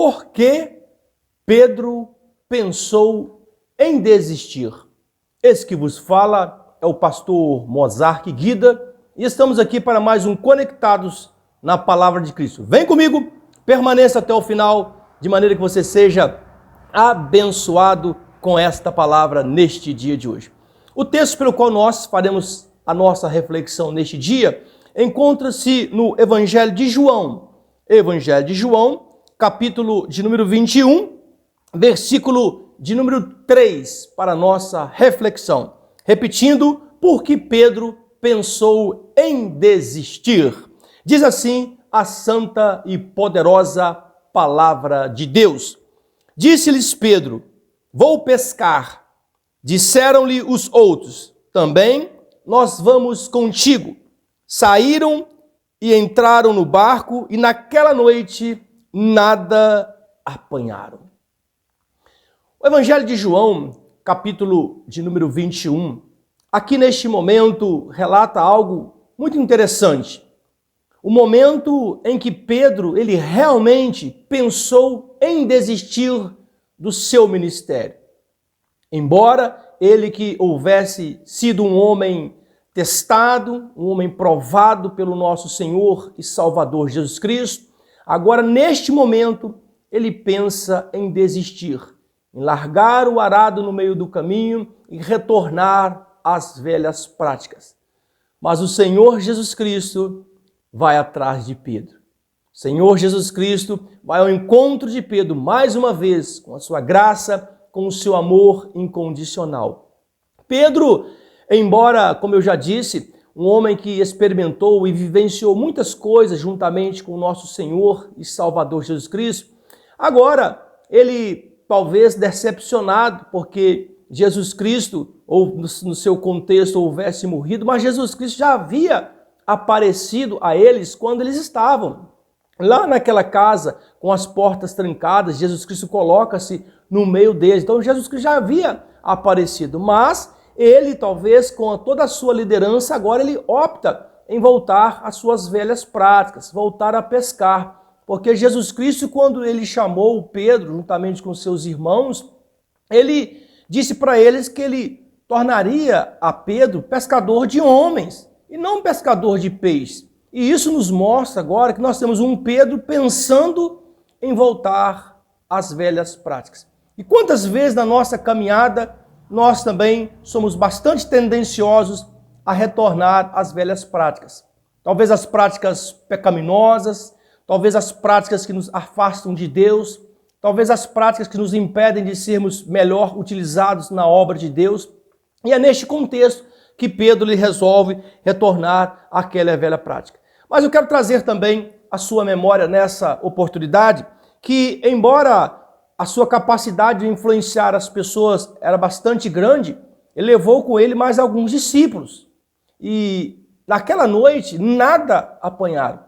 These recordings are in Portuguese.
Por que Pedro pensou em desistir? Esse que vos fala é o pastor Mozart Guida e estamos aqui para mais um Conectados na Palavra de Cristo. Vem comigo, permaneça até o final, de maneira que você seja abençoado com esta palavra neste dia de hoje. O texto pelo qual nós faremos a nossa reflexão neste dia encontra-se no Evangelho de João. Evangelho de João, capítulo de número 21, versículo de número 3, para a nossa reflexão. Repetindo, porque Pedro pensou em desistir. Diz assim a santa e poderosa palavra de Deus. Disse-lhes Pedro, vou pescar. Disseram-lhe os outros, também nós vamos contigo. Saíram e entraram no barco e naquela noite nada apanharam. O Evangelho de João, capítulo de número 21, aqui neste momento relata algo muito interessante. O momento em que Pedro, ele realmente pensou em desistir do seu ministério. Embora ele que houvesse sido um homem testado, um homem provado pelo nosso Senhor e Salvador Jesus Cristo, agora neste momento ele pensa em desistir, em largar o arado no meio do caminho e retornar às velhas práticas. Mas o Senhor Jesus Cristo vai atrás de Pedro. O Senhor Jesus Cristo vai ao encontro de Pedro mais uma vez com a sua graça, com o seu amor incondicional. Pedro, embora, como eu já disse, um homem que experimentou e vivenciou muitas coisas juntamente com o nosso Senhor e Salvador Jesus Cristo, agora ele talvez decepcionado porque Jesus Cristo, ou no seu contexto, houvesse morrido, mas Jesus Cristo já havia aparecido a eles quando eles estavam lá naquela casa com as portas trancadas. Jesus Cristo coloca-se no meio deles. Então Jesus Cristo já havia aparecido, mas ele talvez com toda a sua liderança agora ele opta em voltar às suas velhas práticas, voltar a pescar. Porque Jesus Cristo, quando ele chamou Pedro juntamente com seus irmãos, ele disse para eles que ele tornaria a Pedro pescador de homens e não pescador de peixes. E isso nos mostra agora que nós temos um Pedro pensando em voltar às velhas práticas. E quantas vezes na nossa caminhada nós também somos bastante tendenciosos a retornar às velhas práticas. Talvez as práticas pecaminosas, talvez as práticas que nos afastam de Deus, talvez as práticas que nos impedem de sermos melhor utilizados na obra de Deus. E é neste contexto que Pedro lhe resolve retornar àquela velha prática. Mas eu quero trazer também a sua memória nessa oportunidade que, embora a sua capacidade de influenciar as pessoas era bastante grande, ele levou com ele mais alguns discípulos. E naquela noite nada apanharam.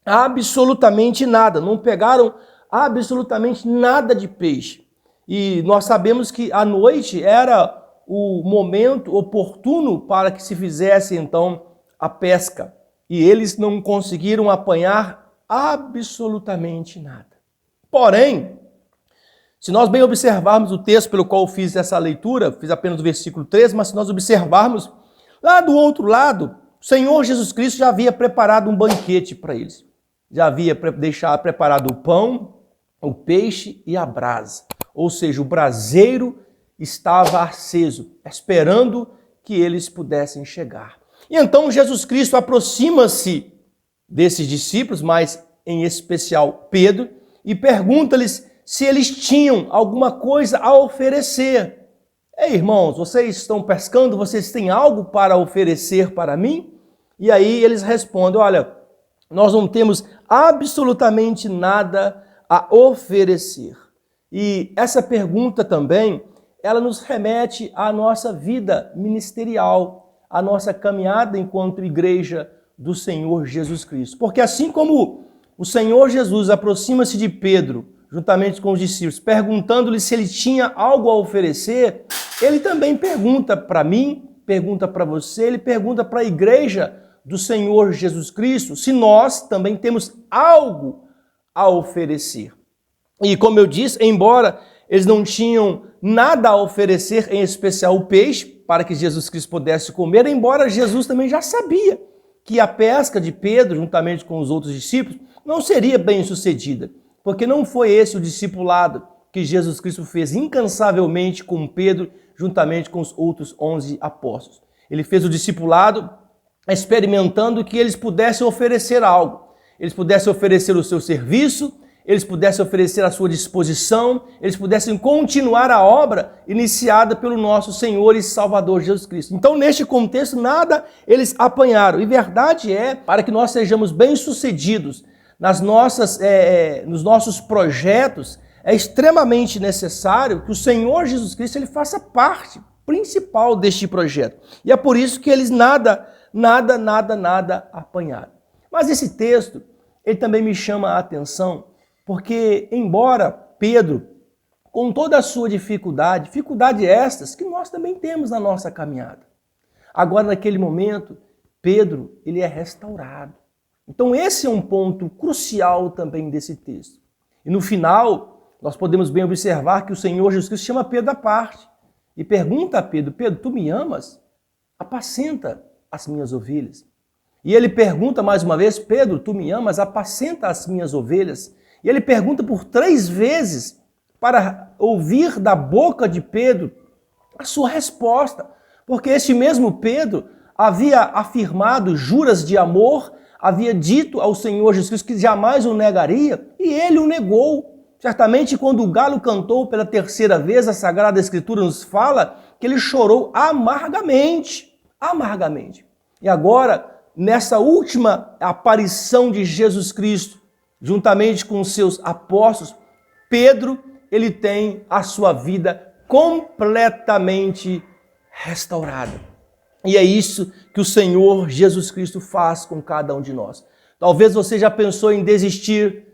Absolutamente nada. Não pegaram absolutamente nada de peixe. E nós sabemos que a noite era o momento oportuno para que se fizesse então a pesca. E eles não conseguiram apanhar absolutamente nada. Porém, se nós bem observarmos o texto pelo qual eu fiz essa leitura, fiz apenas o versículo 13, mas se nós observarmos, lá do outro lado, o Senhor Jesus Cristo já havia preparado um banquete para eles. Já havia deixado preparado o pão, o peixe e a brasa. Ou seja, o braseiro estava aceso, esperando que eles pudessem chegar. E então Jesus Cristo aproxima-se desses discípulos, mas em especial Pedro, e pergunta-lhes se eles tinham alguma coisa a oferecer. Ei, irmãos, vocês estão pescando, vocês têm algo para oferecer para mim? E aí eles respondem, olha, nós não temos absolutamente nada a oferecer. E essa pergunta também, ela nos remete à nossa vida ministerial, à nossa caminhada enquanto igreja do Senhor Jesus Cristo. Porque assim como o Senhor Jesus aproxima-se de Pedro, juntamente com os discípulos, perguntando-lhe se ele tinha algo a oferecer, ele também pergunta para mim, pergunta para você, ele pergunta para a igreja do Senhor Jesus Cristo se nós também temos algo a oferecer. E como eu disse, embora eles não tinham nada a oferecer, em especial o peixe, para que Jesus Cristo pudesse comer, embora Jesus também já sabia que a pesca de Pedro, juntamente com os outros discípulos, não seria bem sucedida, porque não foi esse o discipulado que Jesus Cristo fez incansavelmente com Pedro, juntamente com os outros 11 apóstolos. Ele fez o discipulado experimentando que eles pudessem oferecer algo, eles pudessem oferecer o seu serviço, eles pudessem oferecer a sua disposição, eles pudessem continuar a obra iniciada pelo nosso Senhor e Salvador Jesus Cristo. Então, neste contexto, nada eles apanharam. E verdade é, para que nós sejamos bem-sucedidos nos nossos projetos, é extremamente necessário que o Senhor Jesus Cristo ele faça parte principal deste projeto. E é por isso que eles nada apanharam. Mas esse texto, ele também me chama a atenção, porque embora Pedro, com toda a sua dificuldade estas que nós também temos na nossa caminhada, agora naquele momento, Pedro, ele é restaurado. Então esse é um ponto crucial também desse texto. E no final, nós podemos bem observar que o Senhor Jesus Cristo chama Pedro à parte e pergunta a Pedro, Pedro, tu me amas? Apacenta as minhas ovelhas. E ele pergunta mais uma vez, Pedro, tu me amas? Apacenta as minhas ovelhas. E ele pergunta por 3 vezes para ouvir da boca de Pedro a sua resposta. Porque este mesmo Pedro havia afirmado juras de amor, havia dito ao Senhor Jesus Cristo que jamais o negaria, e ele o negou. Certamente quando o galo cantou pela 3ª vez, a Sagrada Escritura nos fala que ele chorou amargamente. E agora, nessa última aparição de Jesus Cristo, juntamente com os seus apóstolos, Pedro, ele tem a sua vida completamente restaurada. E é isso que o Senhor Jesus Cristo faz com cada um de nós. Talvez você já pensou em desistir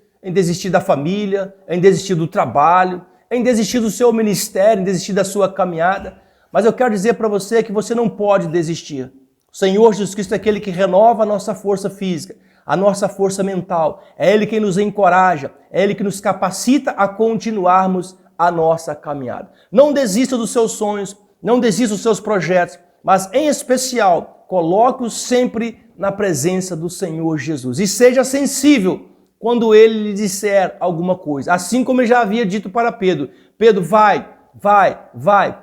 da família, em desistir do trabalho, em desistir do seu ministério, em desistir da sua caminhada. Mas eu quero dizer para você que você não pode desistir. O Senhor Jesus Cristo é aquele que renova a nossa força física, a nossa força mental. É Ele quem nos encoraja, é Ele que nos capacita a continuarmos a nossa caminhada. Não desista dos seus sonhos, não desista dos seus projetos, mas em especial, coloque-os sempre na presença do Senhor Jesus. E seja sensível quando Ele lhe disser alguma coisa. Assim como Ele já havia dito para Pedro, Pedro, vai,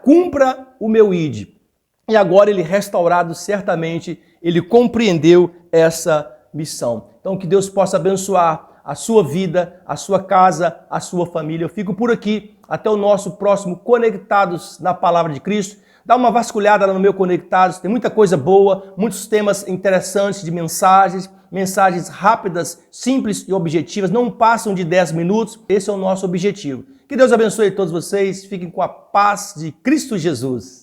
cumpra o meu ide. E agora ele restaurado, certamente, ele compreendeu essa missão. Então que Deus possa abençoar a sua vida, a sua casa, a sua família. Eu fico por aqui, até o nosso próximo Conectados na Palavra de Cristo. Dá uma vasculhada lá no meu Conectados, tem muita coisa boa, muitos temas interessantes de mensagens rápidas, simples e objetivas, não passam de 10 minutos. Esse é o nosso objetivo. Que Deus abençoe todos vocês, fiquem com a paz de Cristo Jesus.